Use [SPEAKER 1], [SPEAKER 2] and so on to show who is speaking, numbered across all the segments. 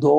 [SPEAKER 1] $2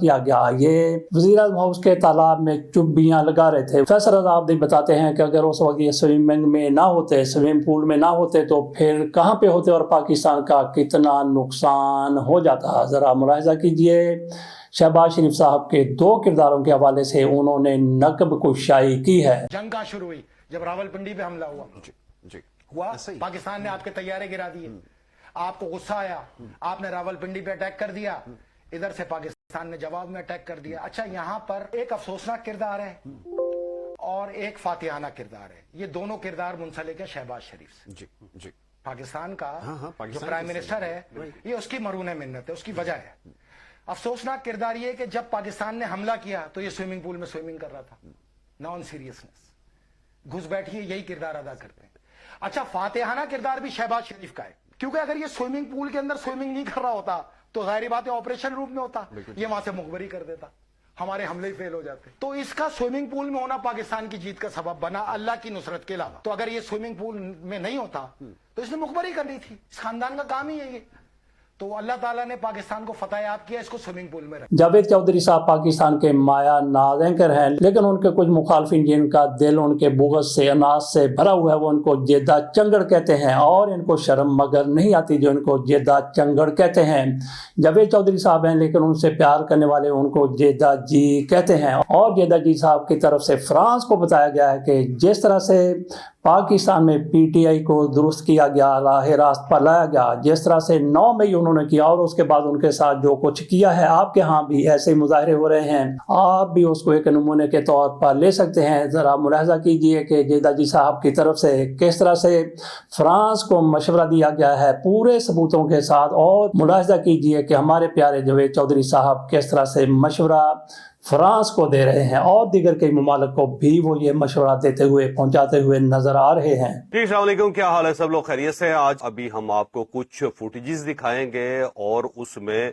[SPEAKER 1] کیا گیا. یہ وزیر اعظم ہاؤس کے تالاب میں چبیاں لگا رہے تھے. فیصل رضا عابدی بتاتے ہیں کہ اگر اس وقت یہ سوئمنگ میں نہ ہوتے، سوئمنگ پول میں نہ ہوتے تو پھر کہاں پہ ہوتے اور پاکستان کا کتنا نقصان ہو جاتا. ذرا ملاحظہ کیجئے شہباز شریف صاحب کے دو کرداروں کے حوالے سے انہوں نے نقب کشائی کی ہے.
[SPEAKER 2] جنگ کہاں شروع ہوئی؟ جب راولپنڈی پہ حملہ ہوا. ہوا پاکستان نے آپ کے طیارے گرا دیے، آپ کو غصہ آیا، آپ نے راولپنڈی پہ اٹیک کر دیا، ادھر سے پاکستان نے جواب میں اٹیک کر دیا. اچھا، یہاں پر ایک افسوسناک کردار ہے اور ایک فاتحانہ کردار ہے. یہ دونوں کردار منسلک ہے شہباز شریف سے. پاکستان کا جو پرائم منسٹر ہے یہ اس کی مرہون منت ہے، اس کی وجہ ہے. افسوسناک کردار یہ کہ جب پاکستان نے حملہ کیا تو یہ سوئمنگ پول میں سوئمنگ کر رہا تھا. نان سیریسنس، گھس بیٹھیے، یہی کردار ادا کرتے ہیں. اچھا، فاتحانہ کردار بھی شہباز شریف کا ہے، کیونکہ اگر یہ سوئمنگ پول کے اندر سوئمنگ نہیں کر رہا ہوتا تو ظاہری بات ہے آپریشن روم میں ہوتا، یہ وہاں سے مخبری کر دیتا، ہمارے حملے ہی فیل ہو جاتے. تو اس کا سوئمنگ پول میں ہونا پاکستان کی جیت کا سبب بنا، اللہ کی نصرت کے علاوہ. تو اگر یہ سوئمنگ پول میں نہیں ہوتا تو اس نے مخبری کرنی تھی. اس خاندان کا کام ہی ہے یہ. تو اللہ تعالیٰ نے پاکستان کو فتح یاب کیا، اس کو سوئمنگ پول میں رکھا.
[SPEAKER 1] جاوید چودھری صاحب پاکستان کے مایا ناز اینکر ہیں، لیکن ان کے کچھ مخالفین جن کا دل ان کے بغض سے، اناج سے بھرا ہوا ہے، وہ ان کو جیدہ چنگڑ کہتے ہیں اور ان کو شرم مگر نہیں آتی جو ان کو جیدہ چنگڑ کہتے ہیں. جاوید چودھری صاحب ہیں لیکن ان سے پیار کرنے والے ان کو جیدہ جی کہتے ہیں. اور جیدہ جی صاحب کی طرف سے فرانس کو بتایا گیا ہے کہ جس طرح سے پاکستان میں پی ٹی آئی کو درست کیا گیا، راہ راست پر لایا گیا، جس طرح سے 9 مئی انہوں نے کیا اور اس کے بعد ان کے ساتھ جو کچھ کیا ہے، آپ کے ہاں بھی ایسے مظاہرے ہو رہے ہیں، آپ بھی اس کو ایک نمونے کے طور پر لے سکتے ہیں. ذرا ملاحظہ کیجئے کہ جیدہ جی صاحب کی طرف سے کس طرح سے فرانس کو مشورہ دیا گیا ہے پورے ثبوتوں کے ساتھ، اور ملاحظہ کیجئے کہ ہمارے پیارے جاوید چودھری صاحب کس طرح سے مشورہ فرانس کو دے رہے ہیں اور دیگر کئی ممالک کو بھی وہ یہ مشورہ دیتے ہوئے پہنچاتے ہوئے نظر آ رہے ہیں.
[SPEAKER 3] السلام علیکم، کیا حال ہے سب لوگ؟ خیریت سے؟ آج ابھی ہم آپ کو کچھ فوٹیجز دکھائیں گے اور اس میں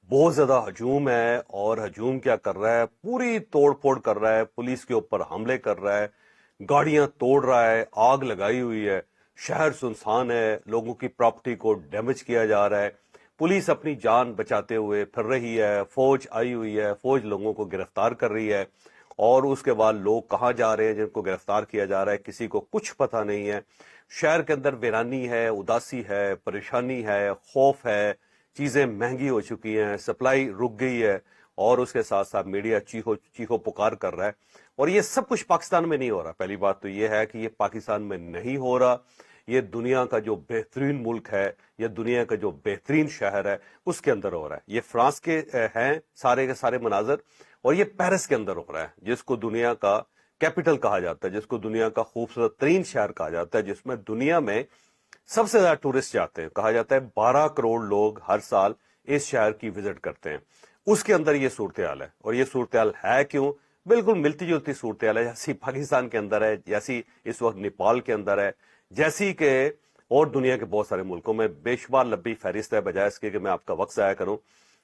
[SPEAKER 3] بہت زیادہ ہجوم ہے. اور ہجوم کیا کر رہا ہے؟ پوری توڑ پھوڑ کر رہا ہے، پولیس کے اوپر حملے کر رہا ہے، گاڑیاں توڑ رہا ہے، آگ لگائی ہوئی ہے، شہر سنسان ہے، لوگوں کی پراپرٹی کو ڈیمیج کیا جا رہا ہے. پولیس اپنی جان بچاتے ہوئے پھر رہی ہے، فوج آئی ہوئی ہے، فوج لوگوں کو گرفتار کر رہی ہے. اور اس کے بعد لوگ کہاں جا رہے ہیں جن کو گرفتار کیا جا رہا ہے کسی کو کچھ پتہ نہیں ہے. شہر کے اندر ویرانی ہے، اداسی ہے، پریشانی ہے، خوف ہے، چیزیں مہنگی ہو چکی ہیں، سپلائی رک گئی ہے، اور اس کے ساتھ ساتھ میڈیا چیخو پکار کر رہا ہے. اور یہ سب کچھ پاکستان میں نہیں ہو رہا. پہلی بات تو یہ ہے کہ یہ پاکستان میں نہیں ہو رہا، یہ دنیا کا جو بہترین ملک ہے، یہ دنیا کا جو بہترین شہر ہے اس کے اندر ہو رہا ہے. یہ فرانس کے ہیں سارے کے سارے مناظر، اور یہ پیرس کے اندر ہو رہا ہے، جس کو دنیا کا کیپٹل کہا جاتا ہے، جس کو دنیا کا خوبصورت ترین شہر کہا جاتا ہے، جس میں دنیا میں سب سے زیادہ ٹورسٹ جاتے ہیں. کہا جاتا ہے 12 کروڑ لوگ ہر سال اس شہر کی وزٹ کرتے ہیں. اس کے اندر یہ صورتحال ہے. اور یہ صورتحال ہے کیوں؟ بالکل ملتی جلتی صورتحال ہے، جیسی پاکستان کے اندر ہے، جیسی اس وقت نیپال کے اندر ہے، جیسی کہ اور دنیا کے بہت سارے ملکوں میں. بے شمار لمبی فہرست ہے، بجائے اس کے کہ میں آپ کا وقت ضائع کروں.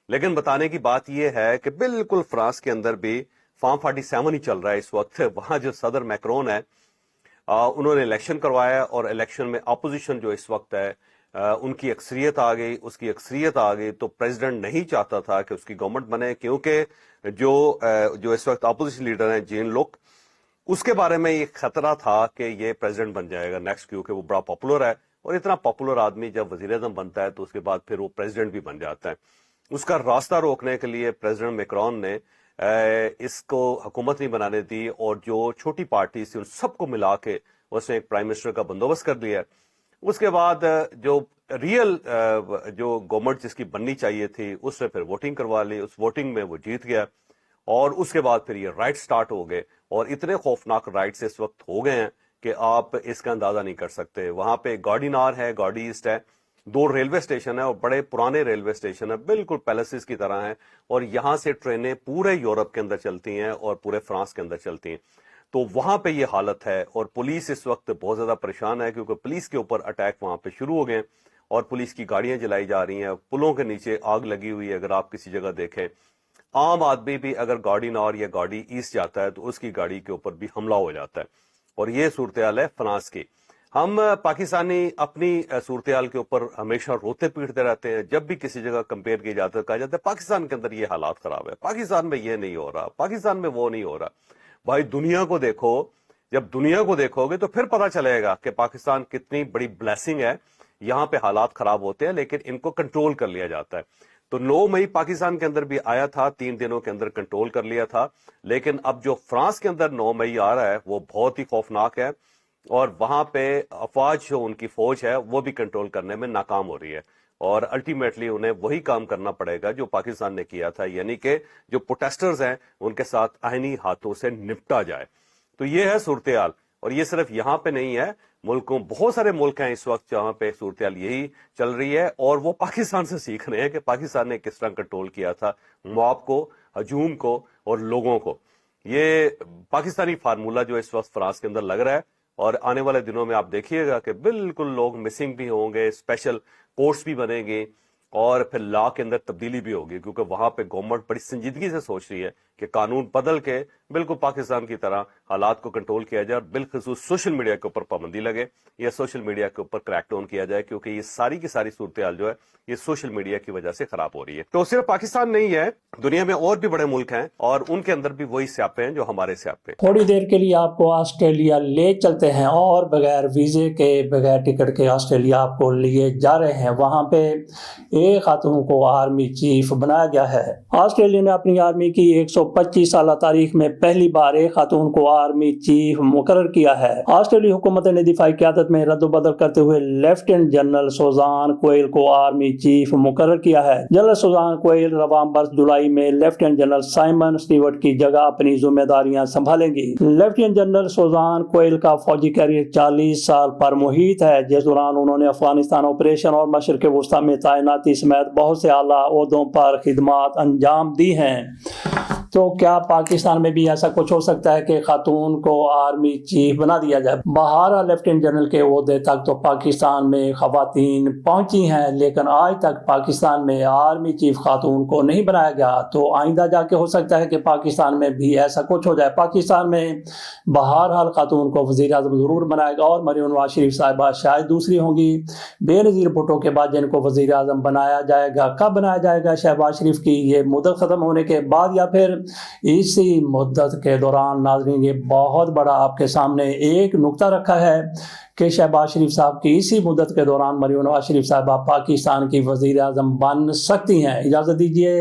[SPEAKER 3] لیکن بتانے کی بات یہ ہے کہ بالکل فرانس کے اندر بھی فارم 47 ہی چل رہا ہے اس وقت. وہاں جو صدر میکرون ہے انہوں نے الیکشن کروایا، اور الیکشن میں اپوزیشن جو اس وقت ہے ان کی اکثریت آ گئی. اس کی اکثریت آ گئی تو پریزیڈنٹ نہیں چاہتا تھا کہ اس کی گورنمنٹ بنے، کیونکہ جو اس وقت اپوزیشن لیڈر ہیں جین لوک، اس کے بارے میں یہ خطرہ تھا کہ یہ پریزیڈنٹ بن جائے گا نیکسٹ، کیونکہ وہ بڑا پاپولر ہے. اور اتنا پاپولر آدمی جب وزیر اعظم بنتا ہے تو اس کے بعد پھر وہ پریزیڈنٹ بھی بن جاتا ہے. اس کا راستہ روکنے کے لیے پریزیڈنٹ میکرون نے اس کو حکومت نہیں بنانے دی، اور جو چھوٹی پارٹیز تھی ان سب کو ملا کے اس نے ایک پرائم منسٹر کا بندوبست کر لیا. اس کے بعد جو ریئل جو گورنمنٹ جس کی بننی چاہیے تھی اس نے پھر ووٹنگ کروا لی. اس ووٹنگ میں وہ جیت گیا، اور اس کے بعد پھر یہ رائٹ سٹارٹ ہو گئے. اور اتنے خوفناک رائٹس اس وقت ہو گئے ہیں کہ آپ اس کا اندازہ نہیں کر سکتے. وہاں پہ گاڑی نار ہے، گاڑی ایسٹ ہے، 2 ریلوے اسٹیشن ہیں، اور بڑے پرانے ریلوے اسٹیشن ہیں، بالکل پیلسز کی طرح ہیں. اور یہاں سے ٹرینیں پورے یورپ کے اندر چلتی ہیں اور پورے فرانس کے اندر چلتی ہیں. تو وہاں پہ یہ حالت ہے. اور پولیس اس وقت بہت زیادہ پریشان ہے، کیونکہ پولیس کے اوپر اٹیک وہاں پہ شروع ہو گئے، اور پولیس کی گاڑیاں جلائی جا رہی ہیں، پلوں کے نیچے آگ لگی ہوئی ہے. اگر آپ کسی جگہ دیکھیں، عام آدمی بھی اگر گاڑی نار یا گاڑی ایسٹ جاتا ہے تو اس کی گاڑی کے اوپر بھی حملہ ہو جاتا ہے. اور یہ صورتحال ہے فرانس کی. ہم پاکستانی اپنی صورتحال کے اوپر ہمیشہ روتے پیٹتے رہتے ہیں. جب بھی کسی جگہ کمپیئر کیا جاتا ہے کہا جاتا ہے پاکستان کے اندر یہ حالات خراب ہے, پاکستان میں یہ نہیں ہو رہا, پاکستان میں وہ نہیں ہو رہا. بھائی دنیا کو دیکھو, جب دنیا کو دیکھو گے تو پھر پتہ چلے گا کہ پاکستان کتنی بڑی بلیسنگ ہے. یہاں پہ حالات خراب ہوتے ہیں لیکن ان کو کنٹرول کر لیا جاتا ہے. تو 9 مئی پاکستان کے اندر بھی آیا تھا, 3 دنوں کے اندر کنٹرول کر لیا تھا. لیکن اب جو فرانس کے اندر 9 مئی آ رہا ہے وہ بہت ہی خوفناک ہے, اور وہاں پہ افواج جو ان کی فوج ہے وہ بھی کنٹرول کرنے میں ناکام ہو رہی ہے, اور الٹیمیٹلی انہیں وہی کام کرنا پڑے گا جو پاکستان نے کیا تھا, یعنی کہ جو پروٹیسٹرز ہیں ان کے ساتھ آئینی ہاتھوں سے نپٹا جائے. تو یہ ہے صورتحال, اور یہ صرف یہاں پہ نہیں ہے, ملکوں بہت سارے ملک ہیں اس وقت جہاں پہ صورتحال یہی چل رہی ہے, اور وہ پاکستان سے سیکھ رہے ہیں کہ پاکستان نے کس طرح کنٹرول کیا تھا موب کو, ہجوم کو اور لوگوں کو. یہ پاکستانی فارمولہ جو اس وقت فرانس کے اندر لگ رہا ہے, اور آنے والے دنوں میں آپ دیکھیے گا کہ بالکل لوگ مسنگ بھی ہوں گے, اسپیشل کورٹس بھی بنیں گے, اور پھر لا کے اندر تبدیلی بھی ہوگی, کیونکہ وہاں پہ گورنمنٹ بڑی سنجیدگی سے سوچ رہی ہے کہ قانون بدل کے بالکل پاکستان کی طرح حالات کو کنٹرول کیا جائے, اور بالخصوص سوشل میڈیا کے اوپر پابندی لگے یا سوشل میڈیا کے اوپر کریک ڈاؤن کیا جائے, کیونکہ یہ ساری کی ساری صورتحال جو ہے یہ سوشل میڈیا کی وجہ سے خراب ہو رہی ہے. تو صرف پاکستان نہیں ہے, دنیا میں اور بھی بڑے ملک ہیں, اور ان کے اندر بھی وہی سیاپے ہیں جو ہمارے سیاپے.
[SPEAKER 1] تھوڑی دیر کے لیے آپ کو آسٹریلیا لے چلتے ہیں, اور بغیر ویزے کے بغیر ٹکٹ کے آسٹریلیا آپ کو لیے جا رہے ہیں. وہاں پہ ایک خاتون کو آرمی چیف بنایا گیا ہے. آسٹریلیا نے اپنی آرمی کی 125 سالہ تاریخ میں پہلی بار ایک خاتون کو آرمی چیف مقرر کیا ہے. آسٹریلی حکومت نے دفاعی قیادت میں رد و بدل کرتے ہوئے لیفٹیننٹ جنرل سوزان کوئل کو آرمی چیف مقرر کیا ہے. جنرل سوزان کوئل رواں برس جولائی میں لیفٹیننٹ جنرل سائمن اسٹیورٹ کی جگہ اپنی ذمہ داریاں سنبھالیں گی. لیفٹیننٹ جنرل سوزان کوئل کا فوجی کیریئر 40 سال پر محیط ہے, جس دوران انہوں نے افغانستان آپریشن اور مشرق وسطیٰ میں تعیناتی سمیت بہت سے اعلیٰ عہدوں پر خدمات انجام دی ہیں. تو کیا پاکستان میں بھی ایسا کچھ ہو سکتا ہے کہ خاتون کو آرمی چیف بنا دیا جائے؟ بہرحال لیفٹیننٹ جنرل کے عہدے تک تو پاکستان میں خواتین پہنچی ہیں, لیکن آج تک پاکستان میں آرمی چیف خاتون کو نہیں بنایا گیا. تو آئندہ جا کے ہو سکتا ہے کہ پاکستان میں بھی ایسا کچھ ہو جائے. پاکستان میں بہرحال خاتون کو وزیر اعظم ضرور بنائے گا, اور مریم نواز شریف صاحبہ شاید دوسری ہوں گی. بے نظیر بھٹو کے بعد جن کو وزیر اعظم بنایا جائے گا, کب بنایا جائے گا؟ شہباز شریف کی یہ مدت ختم ہونے کے بعد یا پھر اسی مدت کے دوران؟ ناظرین, یہ بہت بڑا آپ کے سامنے ایک نقطہ رکھا ہے کہ شہباز شریف صاحب کی اسی مدت کے دوران مریم نواز شریف صاحبہ پاکستان کی وزیر اعظم بن سکتی ہیں. اجازت دیجیے.